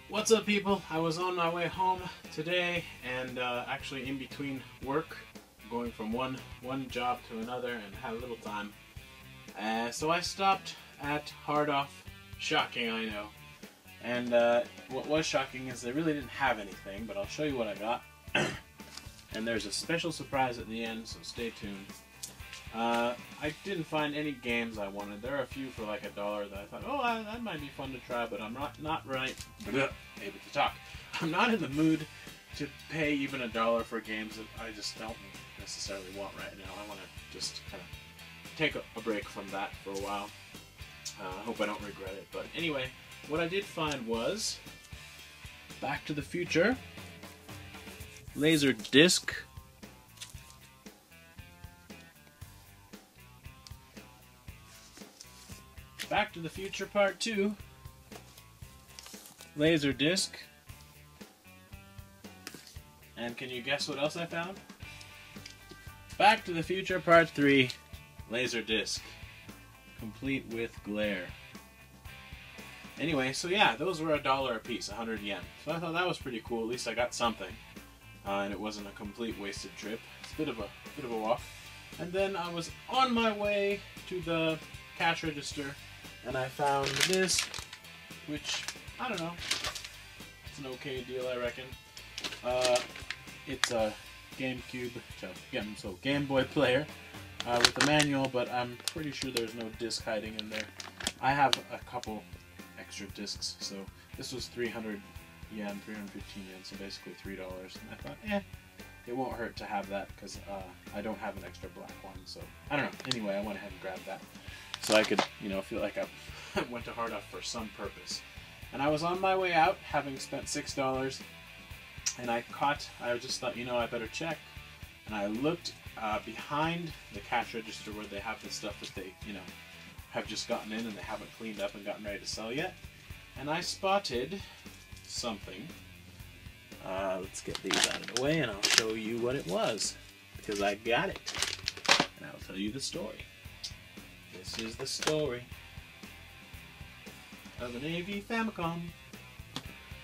What's up, people? I was on my way home today, and actually in between work, going from one job to another, and had a little time. So I stopped at Hard Off. Shocking, I know. And what was shocking is they really didn't have anything, but I'll show you what I got. And there's a special surprise at the end, so stay tuned. I didn't find any games I wanted. There are a few for like $1 that I thought, oh, that might be fun to try, but I'm not able to talk. I'm not in the mood to pay even $1 for games that I just don't necessarily want right now. I want to just kind of take a break from that for a while. I hope I don't regret it. But anyway, what I did find was Back to the Future, Laser Disc, Back to the Future Part 2, Laser Disc, and can you guess what else I found? Back to the Future Part 3, Laser Disc, complete with glare. Anyway, so yeah, those were $1 a piece, 100 yen. So I thought that was pretty cool. At least I got something, and it wasn't a complete wasted trip. It's a bit of a walk. And then I was on my way to the cash register, and I found this, which, I don't know, it's an okay deal, I reckon. It's a GameCube, so Game Boy player with a manual, but I'm pretty sure there's no disc hiding in there. I have a couple extra discs, so this was 300 yen, 315 yen, so basically $3. And I thought, it won't hurt to have that, because I don't have an extra black one, so I don't know. Anyway, I went ahead and grabbed that, so I could, feel like I went to Hard Off for some purpose. And I was on my way out, having spent $6, and I just thought, I better check. And I looked behind the cash register where they have the stuff that they, have just gotten in and they haven't cleaned up and gotten ready to sell yet. And I spotted something. Let's get these out of the way and I'll show you what it was, because I got it. And I'll tell you the story. This is the story of an AV Famicom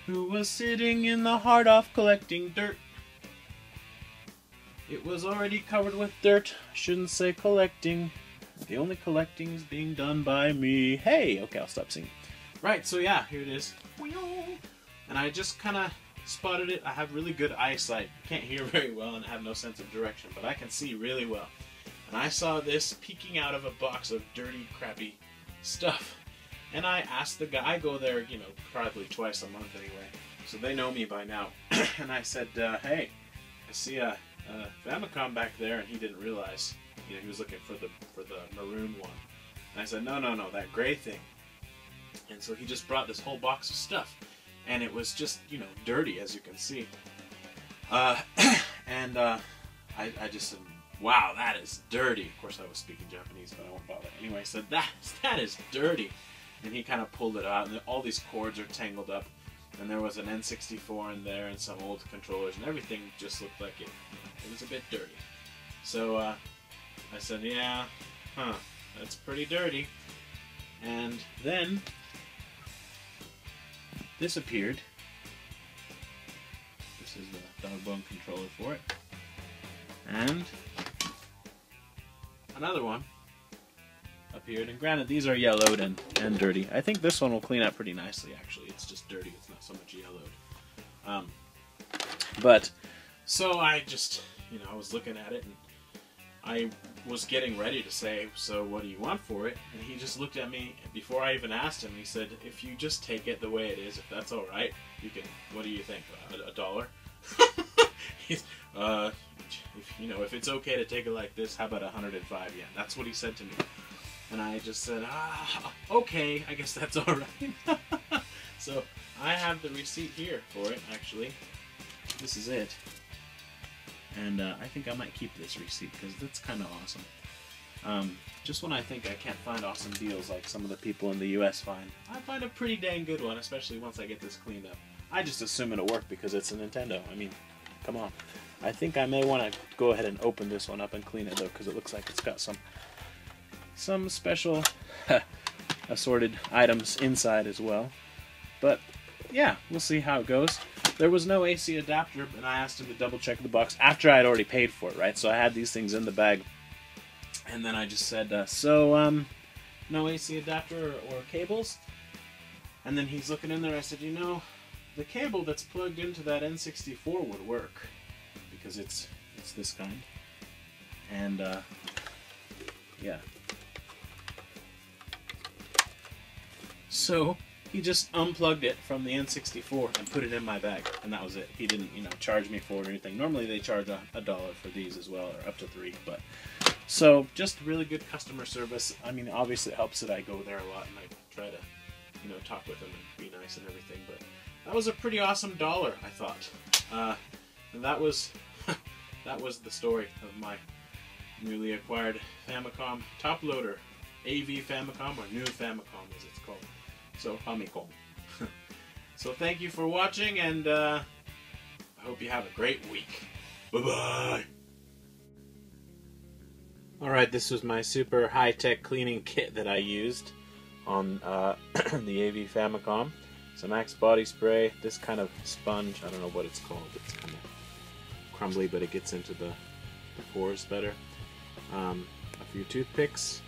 who was sitting in the Hard Off collecting dirt. It was already covered with dirt. I shouldn't say collecting. The only collecting is being done by me. Hey! Okay, I'll stop singing. Right, so yeah, here it is. And I just kind of spotted it. I have really good eyesight. I can't hear very well and I have no sense of direction, but I can see really well. And I saw this peeking out of a box of dirty, crappy stuff. And I asked the guy, I go there, probably twice a month anyway, so they know me by now. And I said, hey, I see a Famicom back there, and he didn't realize, he was looking for the maroon one. And I said, no, that gray thing. And so he just brought this whole box of stuff, and it was just, dirty, as you can see. I just said, wow, that is dirty. Of course, I was speaking Japanese, but I won't bother. Anyway, I said, that is dirty. And he kind of pulled it out, and all these cords are tangled up, and there was an N64 in there, and some old controllers, and everything just looked like it was a bit dirty. So I said, yeah, that's pretty dirty. And then this appeared. This is the dog bone controller for it. And another one appeared, and granted these are yellowed and dirty. I think this one will clean up pretty nicely, actually. It's just dirty, it's not so much yellowed. But so I just, I was looking at it, and I was getting ready to say, so what do you want for it? And he just looked at me, and before I even asked him, he said, if you just take it the way it is, if that's alright, you can, what do you think, $1? He's, if it's okay to take it like this, how about 105 yen? That's what he said to me. And I just said, okay, I guess that's alright. So I have the receipt here for it, actually. This is it. And I think I might keep this receipt, because that's kind of awesome. Just when I think I can't find awesome deals like some of the people in the US find, I find a pretty dang good one, especially once I get this cleaned up. I just assume it'll work because it's a Nintendo. I mean, come on. I think I may want to go ahead and open this one up and clean it, though, because it looks like it's got some special assorted items inside as well. But yeah, we'll see how it goes. There was no AC adapter, and I asked him to double check the box after I had already paid for it, right? So I had these things in the bag, and then I just said, no AC adapter or cables? And then he's looking in there. I said, you know, the cable that's plugged into that N64 would work, because it's this kind. And yeah. So he just unplugged it from the N64 and put it in my bag, and that was it. He didn't, you know, charge me for it or anything. Normally they charge $1 for these as well, or up to $3. But so just really good customer service. I mean, obviously it helps that I go there a lot and I try to, you know, talk with them and be nice and everything. But that was a pretty awesome dollar, I thought. And that was that was the story of my newly acquired Famicom top loader, AV Famicom, or new Famicom as it's called. So Famicom. So thank you for watching, and I hope you have a great week. Bye-bye. Alright, this was my super high-tech cleaning kit that I used on the AV Famicom. Some Axe body spray, this kind of sponge, I don't know what it's called, it's kind of crumbly, but it gets into the pores better. A few toothpicks,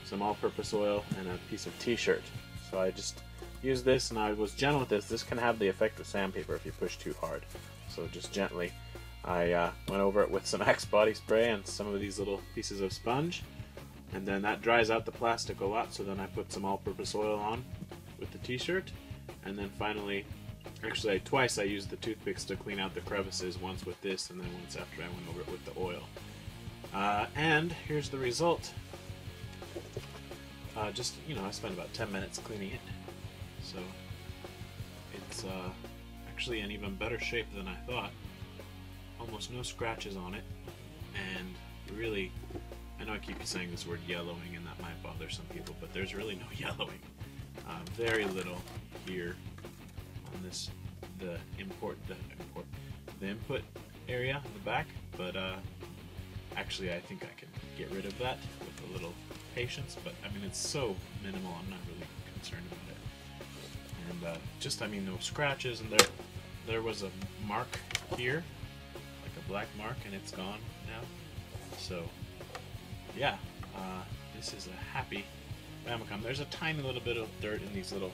some all-purpose oil, and a piece of t-shirt. So I just used this, and I was gentle with this. This can have the effect of sandpaper if you push too hard. So just gently, I went over it with some Axe body spray and some of these little pieces of sponge. And then that dries out the plastic a lot, so then I put some all-purpose oil on with the t-shirt. And then finally, actually twice I used the toothpicks to clean out the crevices, once with this and then once after I went over it with the oil. And here's the result. Just, you know, I spent about 10 minutes cleaning it, so it's actually in even better shape than I thought. Almost no scratches on it, and really, I know I keep saying this word yellowing, and that might bother some people, but there's really no yellowing. Very little here on this, the input area in the back, but actually I think I can get rid of that with a little patience, but I mean it's so minimal, I'm not really concerned about it. And just, I mean, no scratches, and there was a mark here, like a black mark, and it's gone now. So yeah, this is a happy Famicom. There's a tiny little bit of dirt in these little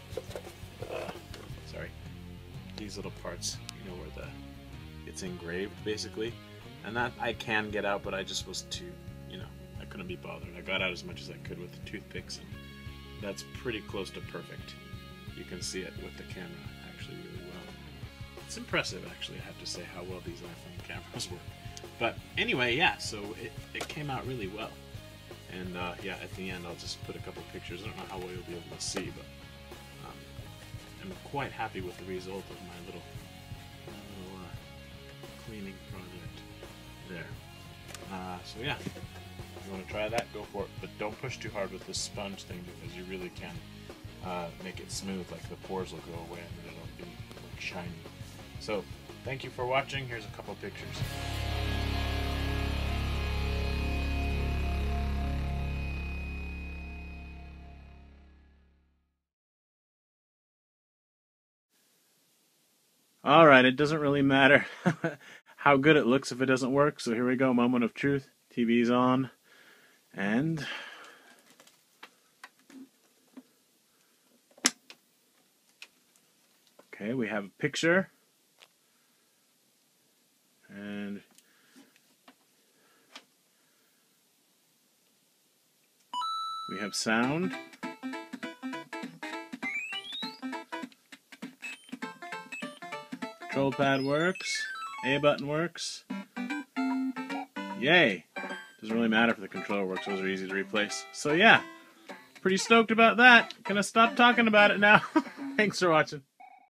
these little parts, you know, where it's engraved basically, and that I can get out, but I just was too, you know, I couldn't be bothered. I got out as much as I could with the toothpicks, and that's pretty close to perfect. You can see it with the camera actually really well. It's impressive, actually, I have to say, how well these iPhone cameras work. But anyway, yeah, so it came out really well. And yeah, at the end I'll just put a couple pictures. I don't know how well you'll be able to see, but I'm quite happy with the result of my little cleaning project there. So yeah, if you want to try that, go for it. But don't push too hard with this sponge thing, because you really can make it smooth. Like the pores will go away and it'll be like shiny. So thank you for watching. Here's a couple pictures. Alright, it doesn't really matter how good it looks if it doesn't work. So here we go, moment of truth. TV's on. And okay, we have a picture. And we have sound. Control pad works. A button works. Yay! Doesn't really matter if the controller works, those are easy to replace. So yeah, pretty stoked about that. Gonna stop talking about it now. Thanks for watching.